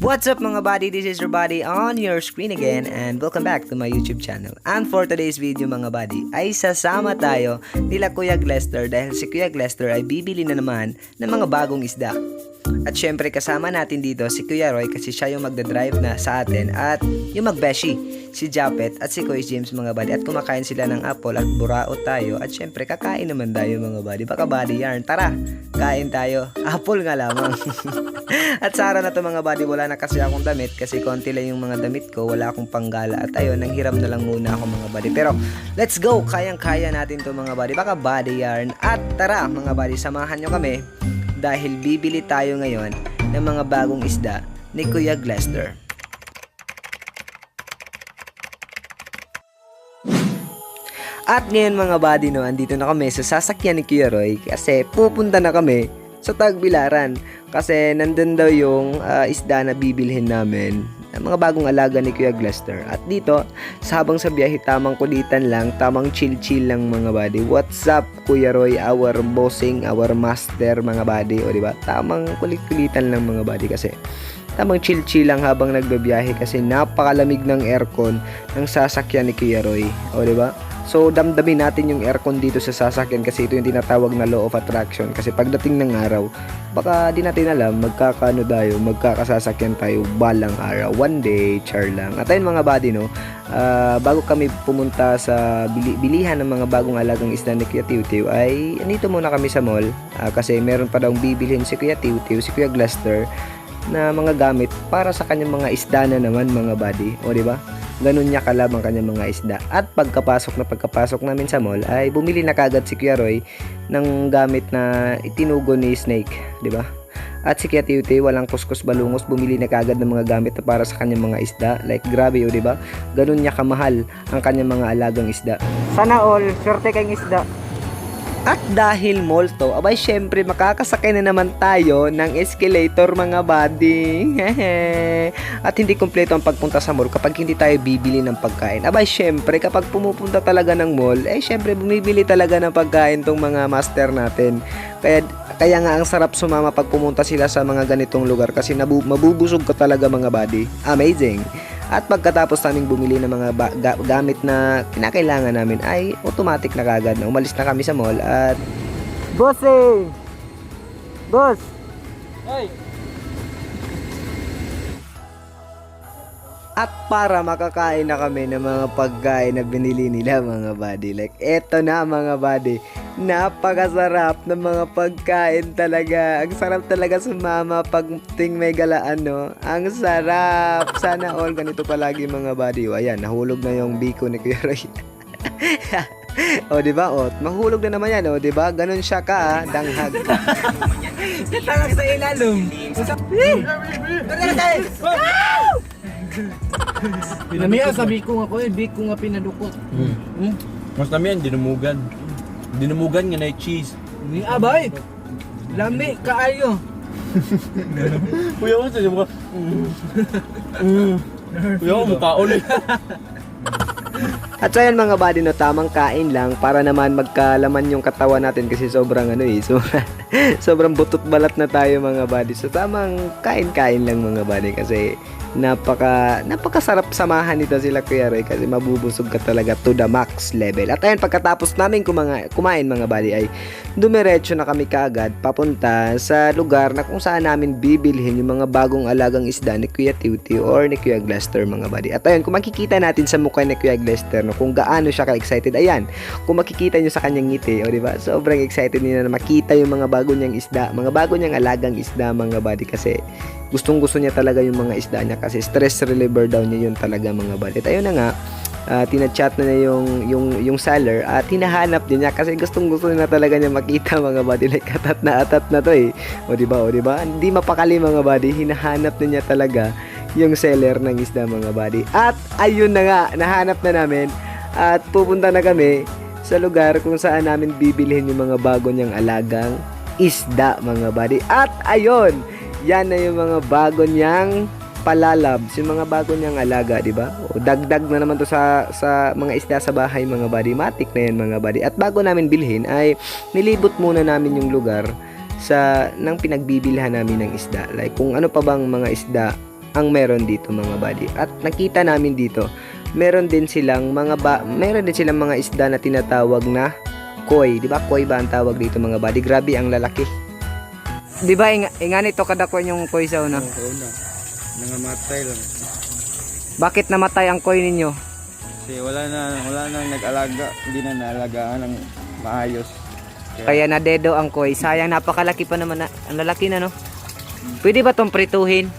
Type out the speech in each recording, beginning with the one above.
What's up mga buddy? This is your buddy on your screen again and welcome back to my YouTube channel. And for today's video mga buddy ay sasama tayo nila Kuya Glester dahil si Kuya Glester ay bibili na naman ng mga bagong isda. At syempre kasama natin dito si Kuya Roy kasi siya yung magdadrive na sa atin at yung magbeshi si Japet at si Kuya James mga buddy at kumakain sila ng apple at burao tayo at syempre kakain naman tayo mga buddy. Baka buddy yarn, tara kain tayo, apple nga lamang. At sa araw na to mga buddy wala na kasi akong damit kasi konti lang yung mga damit ko, wala akong panggala at ayun nanghiram na lang muna ako mga buddy. Pero let's go, kayang kaya natin to mga buddy, baka buddy yarn. At tara mga buddy, samahan nyo kami dahil bibili tayo ngayon ng mga bagong isda ni Kuya Glester. At ngayon mga buddy no, andito na kami sa sasakyan ni Kuya Roy kasi pupunta na kami sa Tagbilaran kasi nandun daw yung isda na bibilhin namin, mga bagong alaga ni Kuya Glester. At dito, habang sa biyahe, tamang kulitan lang, tamang chill-chill lang mga buddy. What's up Kuya Roy, our bossing, our master mga buddy, o diba? Tamang kulit-kulitan lang mga buddy kasi tamang chill-chill lang habang nagbabiyahe kasi napakalamig ng aircon ng sasakyan ni Kuya Roy, o diba? So damdamin natin yung aircon dito sa sasakyan kasi ito yung tinatawag na law of attraction kasi pagdating ng araw baka di natin alam magkakaano tayo, magkakasasakyan tayo balang araw, one day, char lang. At ayun mga buddy no, bago kami pumunta sa bilihan ng mga bagong alagang isda ni Kuya Tiw-Tiw ay andito muna kami sa mall kasi meron pa daw bibilhin si Kuya Tiw-Tiw, si Kuya Glester na mga gamit para sa kanyang mga isda na naman mga buddy, o diba? Ganun niya kalab ang kanyang mga isda. At pagkapasok namin sa mall ay bumili na kagad si Kuya Roy ng gamit na itinugo ni Snake, di ba? At si Kuya Tiw-Tiw walang kuskus balungos, bumili na kagad ng mga gamit na para sa kanyang mga isda. Like grabe, o di ba? Ganun niya kamahal ang kanyang mga alagang isda. Sana all, swerte kayong isda. At dahil mall to, abay syempre makakasakay na naman tayo ng escalator mga buddy. At hindi kompleto ang pagpunta sa mall kapag hindi tayo bibili ng pagkain. Abay syempre kapag pumupunta talaga ng mall, syempre bumibili talaga ng pagkain tong mga master natin. Kaya nga ang sarap sumama pag pumunta sila sa mga ganitong lugar kasi mabubusog ka talaga mga buddy. Amazing. At pagkatapos naming bumili ng mga gamit na kinakailangan namin ay automatic na kagad na umalis na kami sa mall at bossing! Boss! Hey! At para makakain na kami ng mga pagkain na binili nila mga buddy. Like eto na mga buddy, napakasarap ng mga pagkain talaga. Ang sarap talaga sumama pag ting may galaan no. Ang sarap. Sana all ganito palagi mga buddy. O ayan, nahulog na yung biko ni Kuya Roy. O diba? O, mahulog na naman yan. O diba? Ganun siya ka danghag. Tangak sa ilalong. Pinamiya sa biko nga ko biko nga pinadukot. Mas namin yan, dinumugan. Dinumugan nga na cheese. Ni abay. Lami kaayo. Kuya ko sa mga. Kuya ko mukhaon eh. At so yan mga buddy no, tamang kain lang para naman magkalaman yung katawan natin kasi sobrang sobrang butot balat na tayo mga buddy. So tamang kain-kain lang mga buddy kasi napakasarap samahan nito sila Kuya Roy kasi mabubusog ka talaga to the max level. At ayun, pagkatapos namin kumain mga buddy ay dumiretso na kami kaagad papunta sa lugar na kung saan namin bibilhin yung mga bagong alagang isda ni Kuya Tiw-Tiw or ni Kuya Glester mga buddy. At ayun, kung makikita natin sa mukha ni Kuya Glester no, kung gaano siya ka-excited, ayan, kung makikita nyo sa kanyang ngiti, o diba, sobrang excited niya na makita yung mga bago niyang isda, mga bago niyang alagang isda mga buddy kasi gustong-gusto niya talaga yung mga isda niya kasi stress reliever daw niya yun talaga mga buddy. At ayun na nga, tinachat na niya yung seller at hinahanap niya kasi gustong-gusto na talaga niya makita mga buddy. Like atat na to eh. O diba? Hindi mapakali mga buddy, hinahanap na niya talaga yung seller ng isda mga buddy. At ayun na nga, nahanap na namin at pupunta na kami sa lugar kung saan namin bibilhin yung mga bago niyang alagang isda mga buddy. At ayun, yan na yung mga bago niyang palalabs, yung mga bago niyang alaga, di ba? O dagdag na naman to sa mga isda sa bahay mga buddy. Matik na yan mga buddy. At bago namin bilhin ay nilibot muna namin yung lugar nang pinagbibilhan namin ng isda. Like kung ano pa bang mga isda ang meron dito mga buddy. At nakita namin dito, meron din silang mga isda na tinatawag na koi. Di ba? Koi ba ang tawag dito mga buddy? Grabe ang lalaki. Di ba ingan ito kadakon yung koi sa una? Oo na. Nangamatay lang. Bakit namatay ang koi ninyo? Kasi wala nang nag-alaga. Hindi na naalagaan ng maayos. Kaya nadedo ang koi. Sayang, napakalaki pa naman ang lalaki na, no? Pwede ba tong prituhin?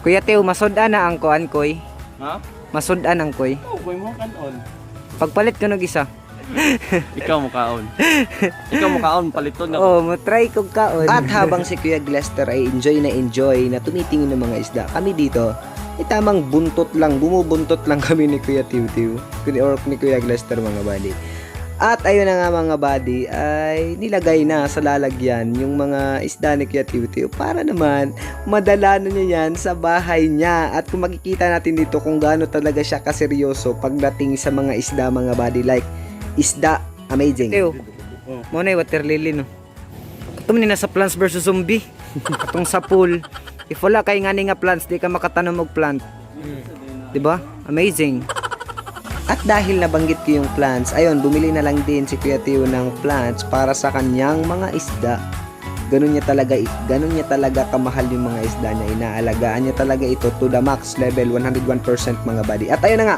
Kuya Teo, masudan na ang koi. Ha? Masudan ang koi. Oo, boy mo kanon. Pagpalit ko ng isa. Ikaw mo kaon. Ikaw mo kaon, paliton na. Oh, mo-try kong kaon. At habang si Kuya Glester ay enjoy na tumitingin ng mga isda, kami dito, tamang buntot lang, bumubuntot lang kami ni Kuya Tiw or ni Kuya Glester mga buddy. At ayun na nga mga buddy, ay nilagay na sa lalagyan yung mga isda ni Kuya Tiw para naman madala na niya yan sa bahay niya. At kung makikita natin dito kung gaano talaga siya kaseryoso pagdating sa mga isda mga buddy, like isda, amazing. Tiw, muna yung water lily, no? Katum ni nasa Plants vs Zombie. Katong sa pool. If wala kay nga plants, di ka makatanom og plant. Diba? Amazing. At dahil nabanggit ko yung plants, ayun, bumili na lang din si Kuya Teo ng plants para sa kanyang mga isda. Ganun niya talaga kamahal yung mga isda niya. Inaalagaan niya talaga ito to the max level, 101% mga buddy. At ayun na nga,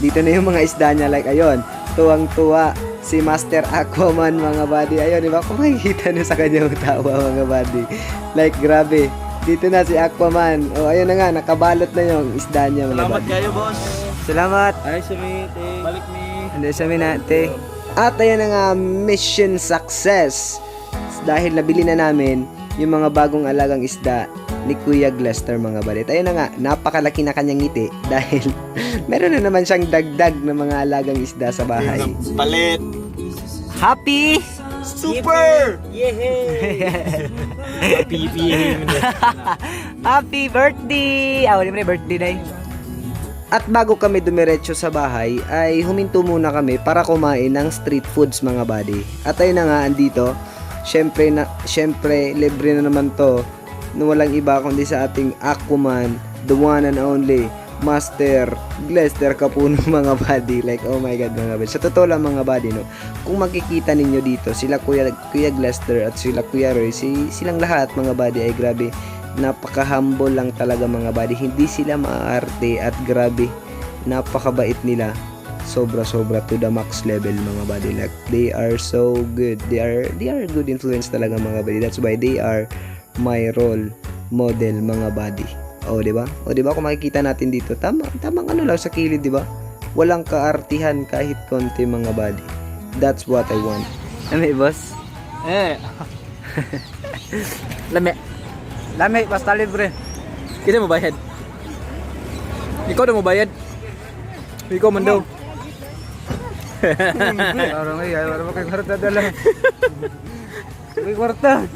dito na yung mga isda niya, like ayun, tuwang-tuwa si Master Aquaman mga buddy. Ayun, di ba? Kung makikita nyo sa kanyang tawa mga buddy. Like, grabe. Dito na si Aquaman. O, ayun na nga, nakabalot na yung isda niya mga Salamat buddy. kayo, boss. Salamat. Ay, sumite. Balik me. Hindi sa minate. At ayun na nga, mission success. Dahil nabili na namin yung mga bagong alagang isda ni Kuya Glester mga balit. Ayun na nga, napakalaki na kanyang ngiti dahil meron na naman siyang dagdag na mga alagang isda sa bahay. Palit. Happy! Super! Yehey! Happy birthday! Ah, wala mo na birthday na At bago kami dumiretso sa bahay, ay huminto muna kami para kumain ng street foods mga buddy. At ayun na nga, andito, syempre, libre na naman to, na walang iba kundi sa ating Aquaman, the one and only, Master Glester Capuno mga buddy. Like, oh my god mga buddy. Sa totoo lang mga buddy, no, kung makikita ninyo dito, sila Kuya Glester at sila Kuya Roy, silang lahat mga buddy ay grabe, napaka-humble lang talaga mga buddy. Hindi sila maarte at grabe, napakabait nila. Sobra to the max level mga buddy. Like, they are so good. They are good influence talaga mga buddy. That's why they are my role model mga buddy. O, di ba? Kung makikita natin dito, tamang ano lang sa kilid, di ba? Walang kaartihan kahit konti mga buddy. That's what I want. Lami, boss? Lami, basta libre. Kita mo bayad. Ikaw na mo bayad. Ikaw man daw. Parang wala mo kay kwarta dala. May kwarta.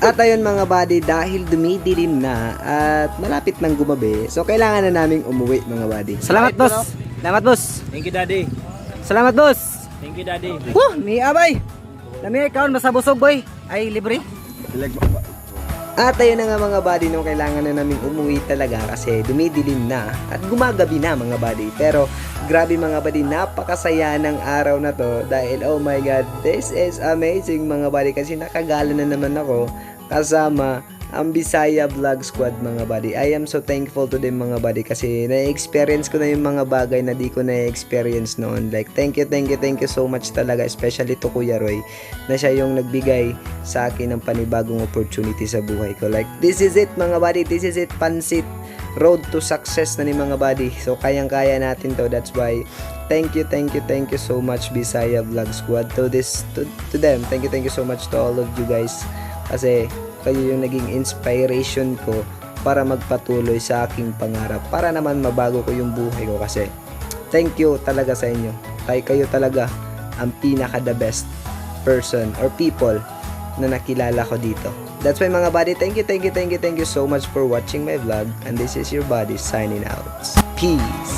At ayun mga buddy, dahil dumidilim na at malapit nang gumabi, so kailangan na naming umuwi mga buddy. Salamat, boss. Salamat, boss. Thank you, daddy. Salamat, boss. Thank you, daddy. Ni abay. Lami, ikaw basta busog, boy. Ay, libre. At ayun na nga mga buddy, no, kailangan na naming umuwi talaga kasi dumidilim na at gumagabi na mga buddy. Pero grabe mga buddy, napakasaya ng araw na to dahil oh my god, this is amazing mga buddy kasi nakagala na naman ako kasama ang Bisaya Vlog Squad mga buddy. I am so thankful to them mga buddy kasi na-experience ko na yung mga bagay na di ko na-experience noon. Like, thank you so much talaga, especially to Kuya Roy na siya yung nagbigay sa akin ng panibagong opportunity sa buhay ko. Like, this is it mga buddy, this is it, pansit road to success na ni mga buddy. So kayang-kaya natin to. That's why thank you so much Bisaya Vlog Squad to them. Thank you so much to all of you guys kasi kayo yung naging inspiration ko para magpatuloy sa aking pangarap, para naman mabago ko yung buhay ko kasi thank you talaga sa inyo. Kayo talaga ang pinaka the best person or people na nakilala ko dito. That's why mga buddy, thank you so much for watching my vlog, and this is your buddy signing out. Peace.